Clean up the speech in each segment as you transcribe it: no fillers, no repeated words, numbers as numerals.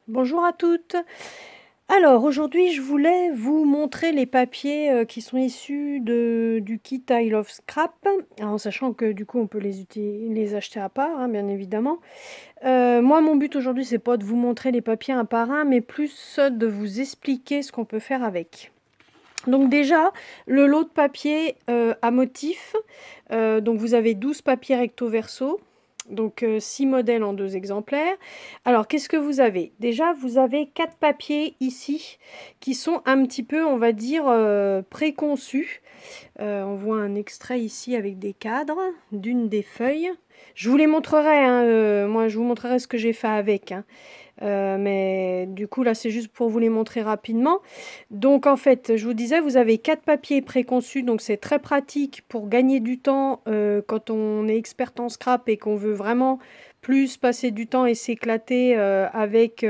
Bonjour à toutes. Alors aujourd'hui, je voulais vous montrer les papiers qui sont issus du kit I Love Scrap, en sachant que du coup on peut les acheter à part, hein, bien évidemment. Moi, mon but aujourd'hui, c'est pas de vous montrer les papiers un par un, mais plus de vous expliquer ce qu'on peut faire avec. Donc déjà, le lot de papier à motif, donc vous avez 12 papiers recto verso, donc 6 modèles en 2 exemplaires. Alors qu'est-ce que vous avez? Déjà, vous avez 4 papiers ici qui sont un petit peu, on va dire, préconçus. On voit un extrait ici avec des cadres d'une des feuilles. Je vous les montrerai, hein, moi je vous montrerai ce que j'ai fait avec, hein. Mais du coup, là, c'est juste pour vous les montrer rapidement. Donc, en fait, je vous disais, vous avez 4 papiers préconçus, donc c'est très pratique pour gagner du temps quand on est expert en scrap et qu'on veut vraiment plus passer du temps et s'éclater avec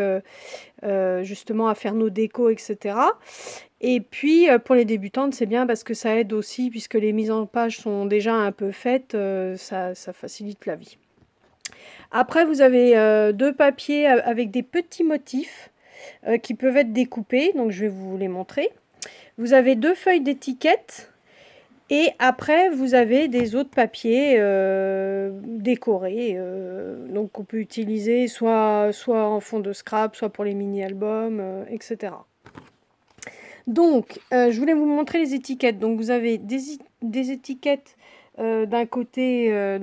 justement à faire nos décos, etc. Et puis, pour les débutantes, c'est bien parce que ça aide aussi, puisque les mises en page sont déjà un peu faites, ça facilite la vie. Après, vous avez 2 papiers avec des petits motifs qui peuvent être découpés, donc je vais vous les montrer. Vous avez 2 feuilles d'étiquette et après vous avez des autres papiers décorés, donc on peut utiliser soit en fond de scrap, soit pour les mini-albums, etc. Donc, je voulais vous montrer les étiquettes. Donc vous avez des étiquettes d'un côté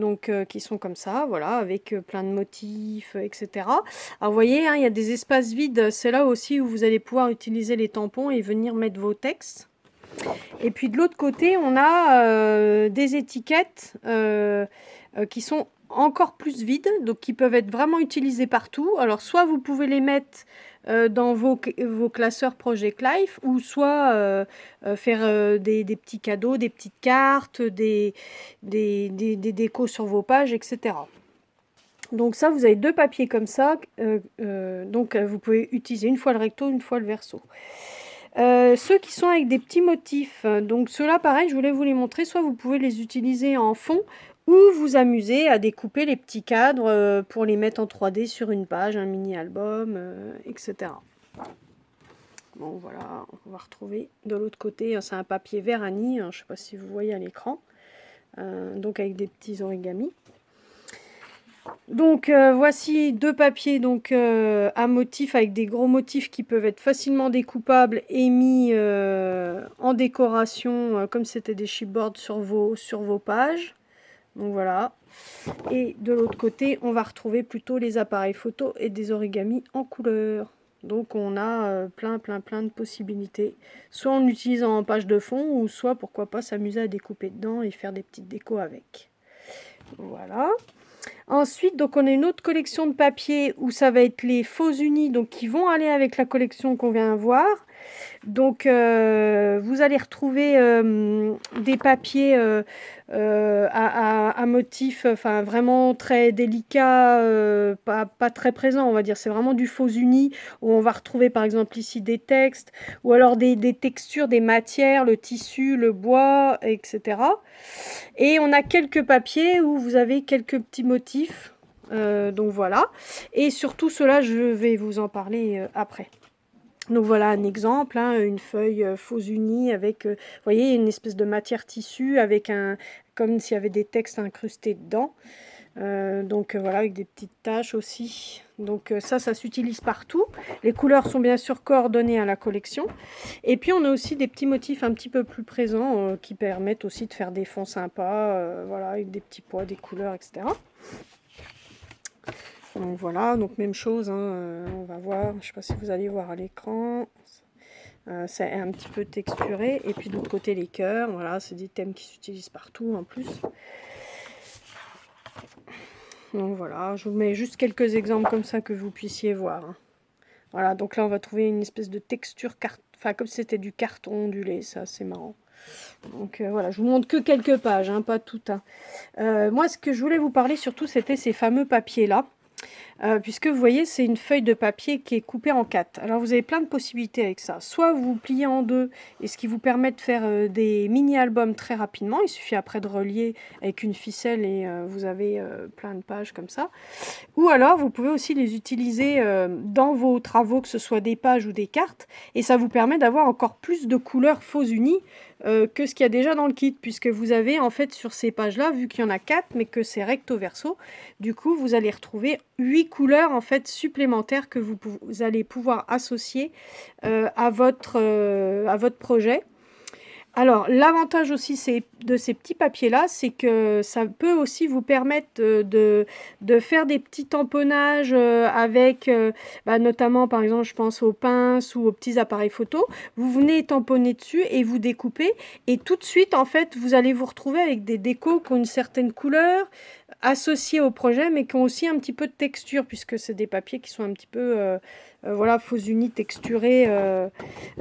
qui sont comme ça, voilà, avec plein de motifs, etc. Alors vous voyez, hein, il y a des espaces vides, c'est là aussi où vous allez pouvoir utiliser les tampons et venir mettre vos textes. Et puis de l'autre côté, on a des étiquettes qui sont encore plus vides, donc qui peuvent être vraiment utilisées partout. Alors soit vous pouvez les mettre dans vos classeurs Project Life, ou soit faire des petits cadeaux, des petites cartes, des décos sur vos pages, etc. Donc ça, vous avez 2 papiers comme ça, vous pouvez utiliser une fois le recto, une fois le verso. Ceux qui sont avec des petits motifs, donc ceux-là pareil, je voulais vous les montrer, soit vous pouvez les utiliser en fond, ou vous amuser à découper les petits cadres pour les mettre en 3D sur une page, un mini-album, etc. Bon voilà, on va retrouver de l'autre côté, c'est un papier Vérani, je ne sais pas si vous voyez à l'écran, donc avec des petits origamis. Donc voici 2 papiers à motifs avec des gros motifs qui peuvent être facilement découpables et mis en décoration comme c'était des chipboards sur vos pages. Donc voilà. Et de l'autre côté, on va retrouver plutôt les appareils photo et des origamis en couleur. Donc on a plein de possibilités. Soit en utilisant en page de fond, ou soit pourquoi pas s'amuser à découper dedans et faire des petites décos avec. Voilà. Ensuite, donc on a une autre collection de papiers où ça va être les faux unis, donc qui vont aller avec la collection qu'on vient voir. Donc vous allez retrouver des papiers à motifs, enfin vraiment très délicats, pas très présents, on va dire. C'est vraiment du faux uni où on va retrouver par exemple ici des textes, ou alors des textures, des matières, le tissu, le bois, etc. Et on a quelques papiers où vous avez quelques petits motifs. Donc voilà. Et surtout cela, je vais vous en parler après. Donc voilà un exemple, hein, une feuille faux unie avec, vous voyez, une espèce de matière tissu avec comme s'il y avait des textes incrustés dedans. Voilà, avec des petites taches aussi. Donc ça s'utilise partout. Les couleurs sont bien sûr coordonnées à la collection. Et puis on a aussi des petits motifs un petit peu plus présents qui permettent aussi de faire des fonds sympas, voilà, avec des petits pois, des couleurs, etc. Donc voilà, donc même chose, hein, on va voir, je ne sais pas si vous allez voir à l'écran, c'est un petit peu texturé. Et puis de l'autre côté les cœurs, voilà, c'est des thèmes qui s'utilisent partout en plus. Donc voilà, je vous mets juste quelques exemples comme ça que vous puissiez voir, hein. Voilà, donc là on va trouver une espèce de texture, enfin comme si c'était du carton ondulé, ça c'est marrant. Donc voilà, je vous montre que quelques pages, hein, pas tout, hein. Moi ce que je voulais vous parler surtout, c'était ces fameux papiers là. puisque vous voyez, c'est une feuille de papier qui est coupée en 4. Alors vous avez plein de possibilités avec ça. Soit vous pliez en 2, et ce qui vous permet de faire des mini-albums très rapidement. Il suffit après de relier avec une ficelle et vous avez plein de pages comme ça. Ou alors vous pouvez aussi les utiliser dans vos travaux, que ce soit des pages ou des cartes, et ça vous permet d'avoir encore plus de couleurs faux unies que ce qu'il y a déjà dans le kit, puisque vous avez en fait sur ces pages-là, vu qu'il y en a 4, mais que c'est recto verso, du coup vous allez retrouver 8 couleurs en fait supplémentaires que vous allez pouvoir associer à votre projet. Alors, l'avantage aussi de ces petits papiers-là, c'est que ça peut aussi vous permettre de faire des petits tamponnages avec, notamment, par exemple, je pense aux pinces ou aux petits appareils photo. Vous venez tamponner dessus et vous découpez. Et tout de suite, en fait, vous allez vous retrouver avec des décos qui ont une certaine couleur, associés au projet, mais qui ont aussi un petit peu de texture, puisque c'est des papiers qui sont un petit peu, voilà, faux unis texturés,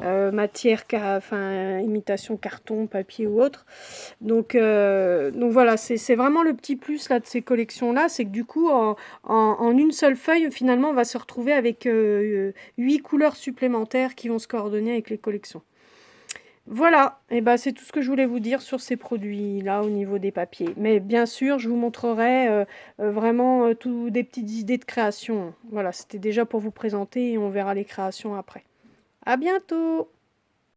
matière, enfin, imitation carton, papier ou autre. Donc voilà, c'est vraiment le petit plus là de ces collections-là, c'est que du coup, en une seule feuille, finalement, on va se retrouver avec 8 couleurs supplémentaires qui vont se coordonner avec les collections. Voilà, et ben c'est tout ce que je voulais vous dire sur ces produits-là au niveau des papiers. Mais bien sûr, je vous montrerai vraiment des petites idées de création. Voilà, c'était déjà pour vous présenter et on verra les créations après. À bientôt!